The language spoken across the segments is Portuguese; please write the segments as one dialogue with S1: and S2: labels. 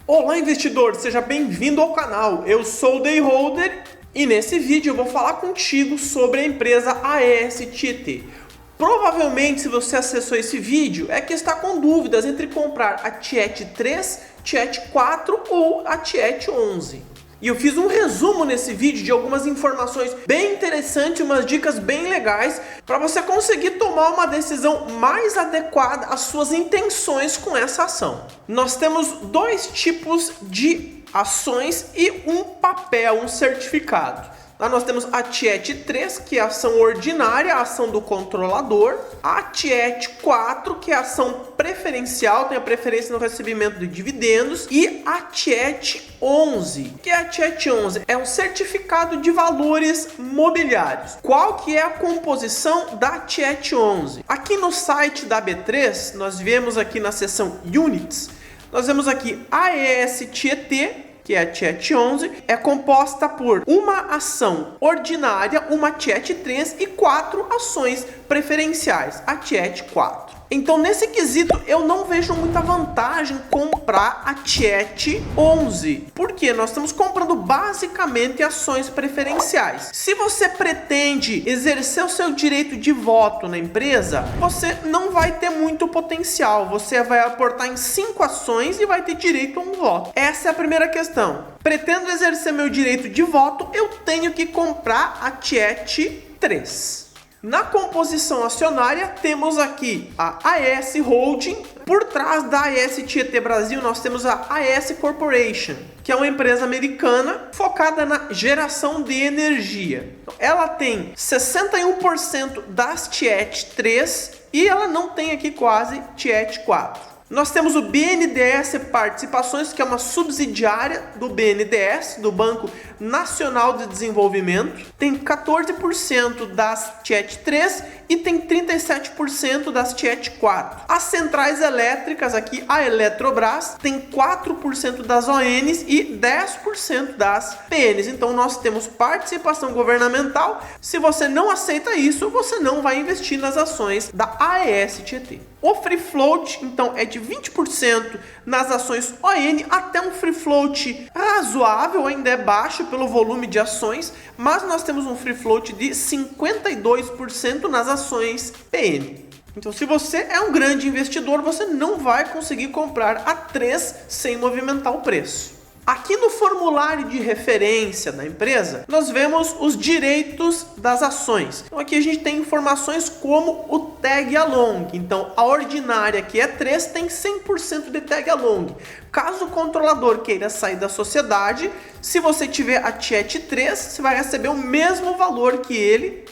S1: Olá investidor, seja bem-vindo ao canal. Eu sou o Dayholder e nesse vídeo eu vou falar contigo sobre a empresa AES Tietê. Provavelmente, se você acessou esse vídeo, é que está com dúvidas entre comprar a Tiet 3, Tiet 4 ou a Tiet 11. E eu fiz um resumo nesse vídeo de algumas informações bem interessantes, umas dicas bem legais para você conseguir tomar uma decisão mais adequada às suas intenções com essa ação. Nós temos dois tipos de ações e um papel, um certificado. Lá nós temos a Tiet 3, que é a ação ordinária, a ação do controlador. A Tiet 4, que é a ação preferencial, tem a preferência no recebimento de dividendos. E a Tiet 11, que é a Tiet 11, é um certificado de valores mobiliários. Qual que é a composição da Tiet 11? Aqui no site da B3, nós vemos aqui na seção Units, nós vemos aqui AES Tietê, que é a Tiet 11, é composta por uma ação ordinária, uma Tiet 3 e 4 ações preferenciais, a Tiet 4. Então, nesse quesito, eu não vejo muita vantagem comprar a Tiet 11, porque nós estamos comprando basicamente ações preferenciais. Se você pretende exercer o seu direito de voto na empresa, você não vai ter muito potencial. Você vai aportar em 5 ações e vai ter direito a um voto. Essa é a primeira questão. Pretendo exercer meu direito de voto, eu tenho que comprar a Tiet 3. Na composição acionária, temos aqui a AES Holding. Por trás da AES Tietê Brasil, nós temos a AES Corporation, que é uma empresa americana focada na geração de energia. Ela tem 61% das Tiet 3 e ela não tem aqui quase Tiet 4. Nós temos o BNDES Participações, que é uma subsidiária do BNDES, do Banco Nacional de Desenvolvimento. Tem 14% das Tiet 3 e tem 37% das Tiet 4. As centrais elétricas aqui, a Eletrobras, tem 4% das ONs e 10% das PNs. Então nós temos participação governamental. Se você não aceita isso, você não vai investir nas ações da AES Tietê. O free float, então, é de 20% nas ações ON, até um free float razoável, ainda é baixo pelo volume de ações, mas nós temos um free float de 52% nas ações PN. Então, se você é um grande investidor, você não vai conseguir comprar a 3 sem movimentar o preço. Aqui no formulário de referência da empresa, nós vemos os direitos das ações. Então aqui a gente tem informações como o tag along. Então a ordinária, que é 3, tem 100% de tag along. Caso o controlador queira sair da sociedade, se você tiver a Tiet 3, você vai receber o mesmo valor que ele.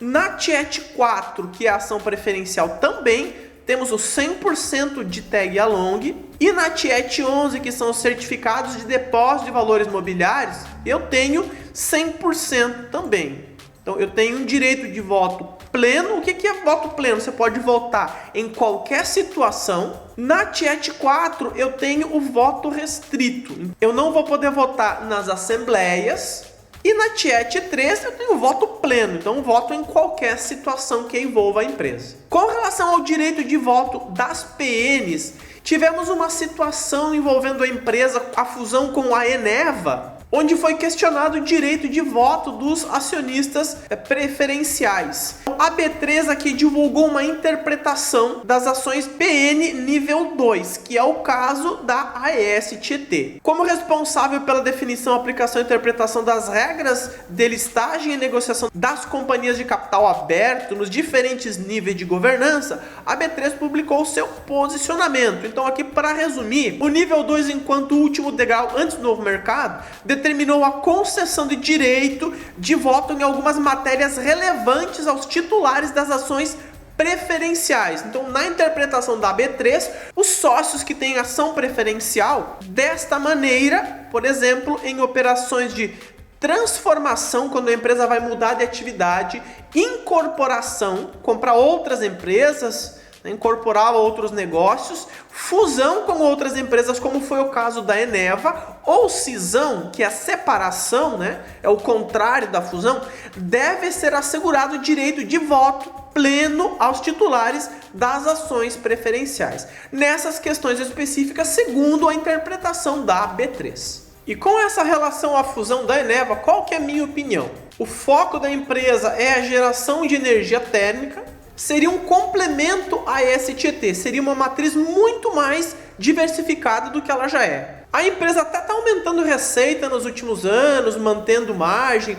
S1: Na Tiet 4, que é a ação preferencial, também temos o 100% de tag along. E na Tiet 11, que são os certificados de depósito de valores mobiliários, eu tenho 100% também. Então eu tenho um direito de voto pleno. O que é voto pleno? Você pode votar em qualquer situação. Na Tiet 4 eu tenho o voto restrito. Eu não vou poder votar nas assembleias. E na Tiet 3 eu tenho voto pleno, então eu voto em qualquer situação que envolva a empresa. Com relação ao direito de voto das PNs, tivemos uma situação envolvendo a empresa, a fusão com a Eneva, onde foi questionado o direito de voto dos acionistas preferenciais. A B3 aqui divulgou uma interpretação das ações PN nível 2, que é o caso da AES Tietê. Como responsável pela definição, aplicação e interpretação das regras de listagem e negociação das companhias de capital aberto nos diferentes níveis de governança, a B3 publicou o seu posicionamento. Então aqui, para resumir, o nível 2, enquanto último degrau antes do novo mercado, determinou a concessão de direito de voto em algumas matérias relevantes aos titulares das ações preferenciais. Então, na interpretação da B3, os sócios que têm ação preferencial, desta maneira, por exemplo, em operações de transformação, quando a empresa vai mudar de atividade, incorporação, comprar outras empresas, incorporar outros negócios, fusão com outras empresas, como foi o caso da Eneva, ou cisão, que é a separação, é o contrário da fusão, deve ser assegurado o direito de voto pleno aos titulares das ações preferenciais, nessas questões específicas, segundo a interpretação da B3. E com essa relação à fusão da Eneva, qual que é a minha opinião? O foco da empresa é a geração de energia térmica, seria um complemento à ES Tietê, seria uma matriz muito mais diversificada do que ela já é. A empresa até está aumentando receita nos últimos anos, mantendo margem.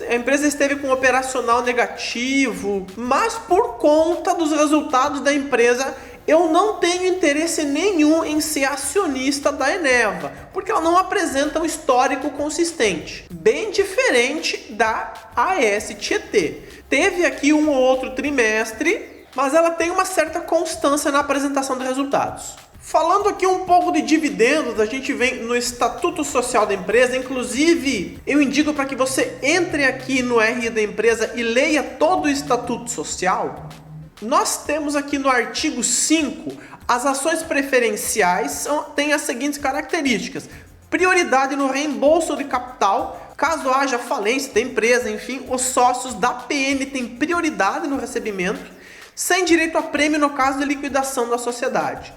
S1: A empresa esteve com um operacional negativo, mas por conta dos resultados da empresa, eu não tenho interesse nenhum em ser acionista da Eneva, porque ela não apresenta um histórico consistente, bem diferente da AES Tietê. Teve aqui um ou outro trimestre, mas ela tem uma certa constância na apresentação de resultados. Falando aqui um pouco de dividendos, a gente vem no Estatuto Social da empresa. Inclusive, eu indico para que você entre aqui no RI da empresa e leia todo o Estatuto Social. Nós temos aqui no artigo 5, as ações preferenciais têm as seguintes características: prioridade no reembolso de capital, caso haja falência da empresa, enfim, os sócios da PN têm prioridade no recebimento, sem direito a prêmio no caso de liquidação da sociedade.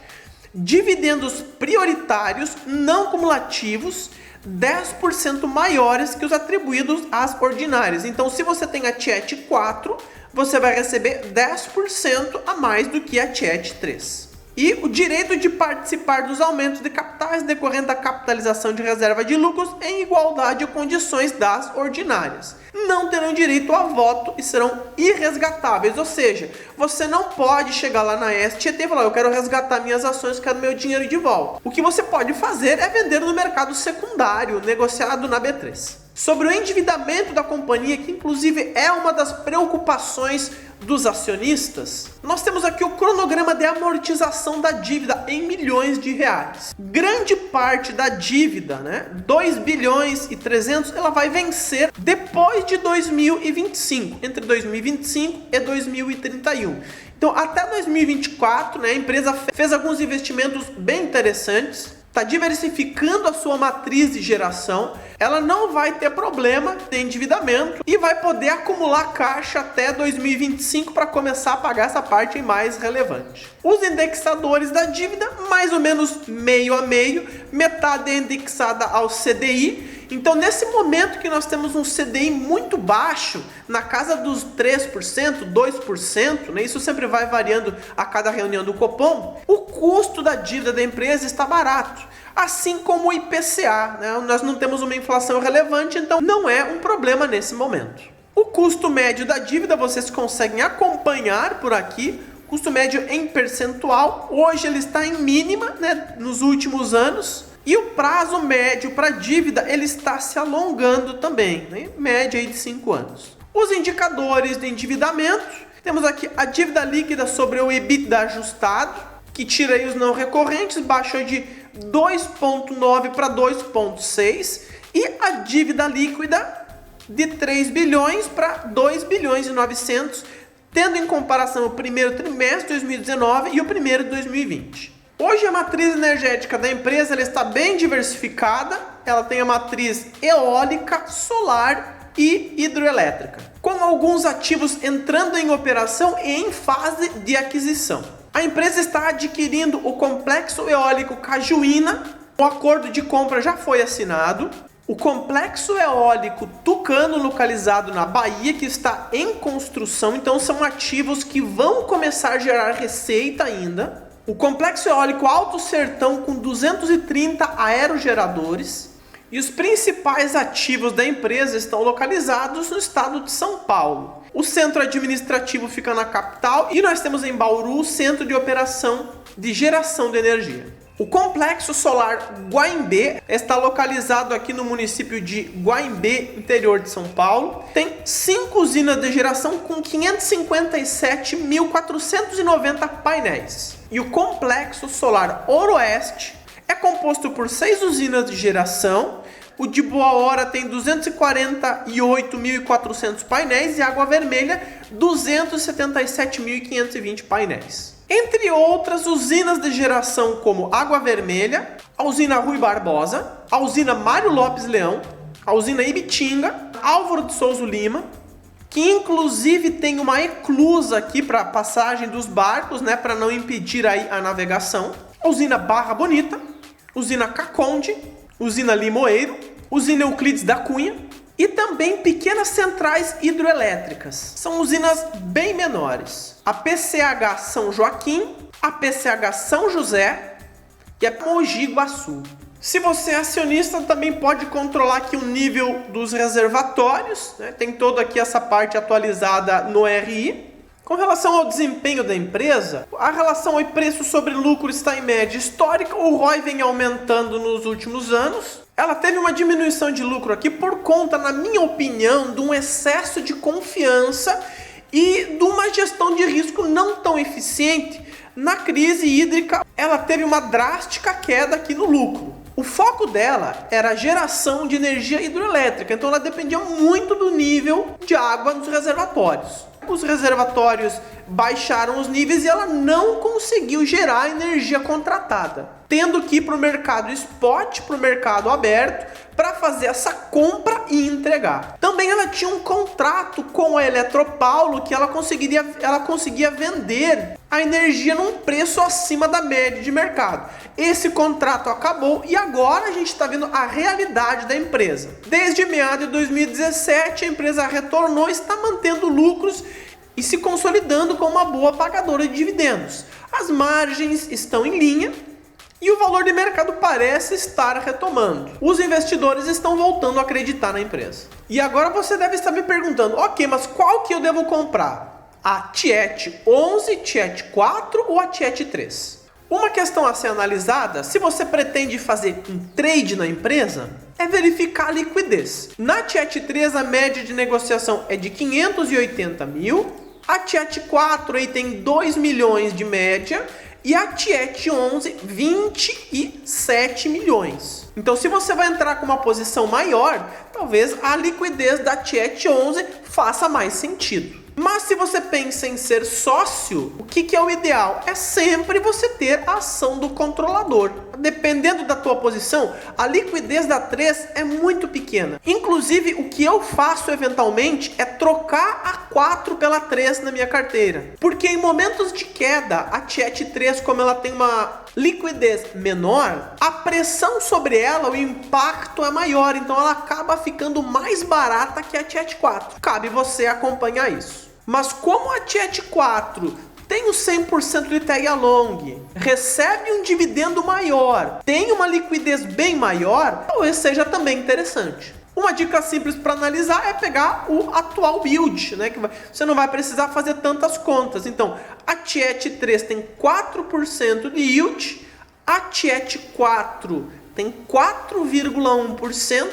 S1: Dividendos prioritários não cumulativos 10% maiores que os atribuídos às ordinárias. Então, se você tem a TIET 4, você vai receber 10% a mais do que a TIET 3. E o direito de participar dos aumentos de capitais decorrente da capitalização de reserva de lucros em igualdade de condições das ordinárias. Não terão direito a voto e serão irresgatáveis, ou seja, você não pode chegar lá na STT e falar: eu quero resgatar minhas ações, quero meu dinheiro de volta. O que você pode fazer é vender no mercado secundário, negociado na B3. Sobre o endividamento da companhia, que inclusive é uma das preocupações dos acionistas, nós temos aqui o cronograma de amortização da dívida em milhões de reais. Grande parte da dívida, 2 bilhões e 300, ela vai vencer depois de 2025, entre 2025 e 2031. Então, até 2024, a empresa fez alguns investimentos bem interessantes, está diversificando a sua matriz de geração, ela não vai ter problema de endividamento e vai poder acumular caixa até 2025 para começar a pagar essa parte mais relevante. Os indexadores da dívida, mais ou menos meio a meio, metade é indexada ao CDI. Então, nesse momento que nós temos um CDI muito baixo, na casa dos 3%, 2%, isso sempre vai variando a cada reunião do Copom, o custo da dívida da empresa está barato, assim como o IPCA. Nós não temos uma inflação relevante, então não é um problema nesse momento. O custo médio da dívida vocês conseguem acompanhar por aqui. Custo médio em percentual, hoje ele está em mínima, nos últimos anos. E o prazo médio para dívida, ele está se alongando também, média aí de 5 anos. Os indicadores de endividamento, temos aqui a dívida líquida sobre o EBITDA ajustado, que tira aí os não recorrentes, baixou de 2,9 para 2,6, e a dívida líquida de 3 bilhões para 2 bilhões e 900, tendo em comparação o primeiro trimestre de 2019 e o primeiro de 2020. Hoje a matriz energética da empresa ela está bem diversificada, ela tem a matriz eólica, solar e hidroelétrica, com alguns ativos entrando em operação e em fase de aquisição. A empresa está adquirindo o complexo eólico Cajuína, o acordo de compra já foi assinado, o complexo eólico Tucano, localizado na Bahia, que está em construção, então são ativos que vão começar a gerar receita ainda. O complexo eólico Alto Sertão com 230 aerogeradores, e os principais ativos da empresa estão localizados no estado de São Paulo. O centro administrativo fica na capital e nós temos em Bauru o centro de operação de geração de energia. O complexo solar Guaimbê está localizado aqui no município de Guaimbê, interior de São Paulo. Tem 5 usinas de geração com 557.490 painéis. E o complexo solar Oroeste é composto por 6 usinas de geração. O de Boa Hora tem 248.400 painéis e Água Vermelha 277.520 painéis. Entre outras usinas de geração como Água Vermelha, a usina Rui Barbosa, a usina Mário Lopes Leão, a usina Ibitinga, Álvaro de Souza Lima, que inclusive tem uma eclusa aqui para passagem dos barcos, né, para não impedir aí a navegação. Usina Barra Bonita, usina Caconde, usina Limoeiro, usina Euclides da Cunha e também pequenas centrais hidroelétricas. São usinas bem menores. A PCH São Joaquim, a PCH São José e a Mogi Guaçu. Se você é acionista, também pode controlar aqui o nível dos reservatórios, né? Tem toda aqui essa parte atualizada no RI. Com relação ao desempenho da empresa, a relação de preço sobre lucro está em média histórica, o ROI vem aumentando nos últimos anos. Ela teve uma diminuição de lucro aqui por conta, na minha opinião, de um excesso de confiança e de uma gestão de risco não tão eficiente. Na crise hídrica, ela teve uma drástica queda aqui no lucro. O foco dela era a geração de energia hidroelétrica, então ela dependia muito do nível de água nos reservatórios. Os reservatórios baixaram os níveis e ela não conseguiu gerar energia contratada, tendo que ir para o mercado spot, para o mercado aberto, para fazer essa compra e entregar. Também ela tinha um contrato com a Eletropaulo que ela conseguia vender a energia num preço acima da média de mercado. Esse contrato acabou e agora a gente está vendo a realidade da empresa. Desde meados de 2017 a empresa retornou e está mantendo lucros e se consolidando como uma boa pagadora de dividendos. As margens estão em linha e o valor de mercado parece estar retomando. Os investidores estão voltando a acreditar na empresa. E agora você deve estar me perguntando, ok, mas qual que eu devo comprar? A Tiet 11, Tiet 4 ou a Tiet 3? Uma questão a ser analisada, se você pretende fazer um trade na empresa, é verificar a liquidez. Na Tiet 3 a média de negociação é de 580 mil, a Tiet 4 aí tem 2 milhões de média e a Tiet 11 27 milhões. Então se você vai entrar com uma posição maior, talvez a liquidez da Tiet 11 faça mais sentido. Mas se você pensa em ser sócio, o que é o ideal? É sempre você ter a ação do controlador. Dependendo da tua posição, a liquidez da 3 é muito pequena. Inclusive, o que eu faço eventualmente é trocar a 4 pela 3 na minha carteira. Porque em momentos de queda, a Tiet 3, como ela tem uma liquidez menor, a pressão sobre ela, o impacto é maior. Então ela acaba ficando mais barata que a Tiet 4. Cabe você acompanhar isso. Mas como a Tiet 4 tem o 100% de tag along, recebe um dividendo maior, tem uma liquidez bem maior, talvez seja também interessante. Uma dica simples para analisar é pegar o atual build, né? Que você não vai precisar fazer tantas contas. Então, a Tiet 3 tem 4% de yield, a Tiet 4 tem 4,1%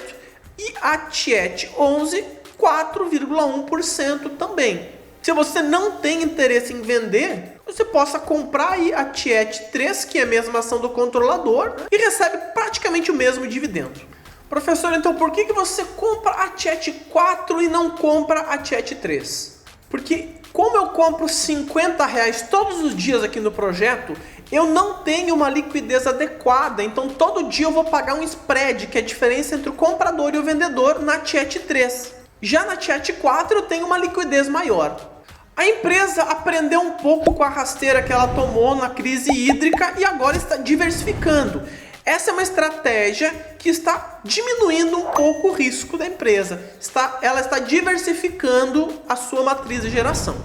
S1: e a Tiet 11 4,1% também. Se você não tem interesse em vender, você possa comprar aí a Tiet 3, que é a mesma ação do controlador, né? E recebe praticamente o mesmo dividendo. Professor, então por que você compra a Tiet 4 e não compra a Tiet 3? Porque como eu compro R$50 todos os dias aqui no projeto, eu não tenho uma liquidez adequada, então todo dia eu vou pagar um spread, que é a diferença entre o comprador e o vendedor na Tiet 3. Já na Tiet 4 eu tenho uma liquidez maior. A empresa aprendeu um pouco com a rasteira que ela tomou na crise hídrica e agora está diversificando. Essa é uma estratégia que está diminuindo um pouco o risco da empresa. Ela está diversificando a sua matriz de geração.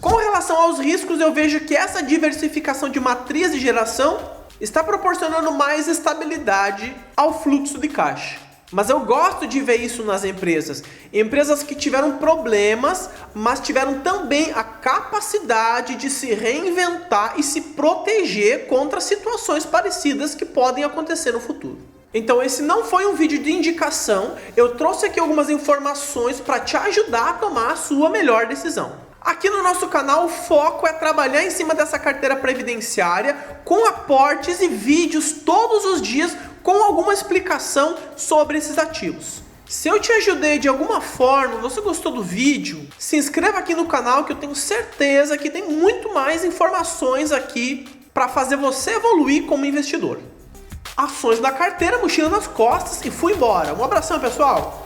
S1: Com relação aos riscos, eu vejo que essa diversificação de matriz de geração está proporcionando mais estabilidade ao fluxo de caixa. Mas eu gosto de ver isso nas empresas. Empresas que tiveram problemas, mas tiveram também a capacidade de se reinventar e se proteger contra situações parecidas que podem acontecer no futuro. Então esse não foi um vídeo de indicação. Eu trouxe aqui algumas informações para te ajudar a tomar a sua melhor decisão. Aqui no nosso canal o foco é trabalhar em cima dessa carteira previdenciária com aportes e vídeos todos os dias com alguma explicação sobre esses ativos. Se eu te ajudei de alguma forma, você gostou do vídeo, se inscreva aqui no canal que eu tenho certeza que tem muito mais informações aqui para fazer você evoluir como investidor. Ações da carteira, mochila nas costas e fui embora. Um abração, pessoal!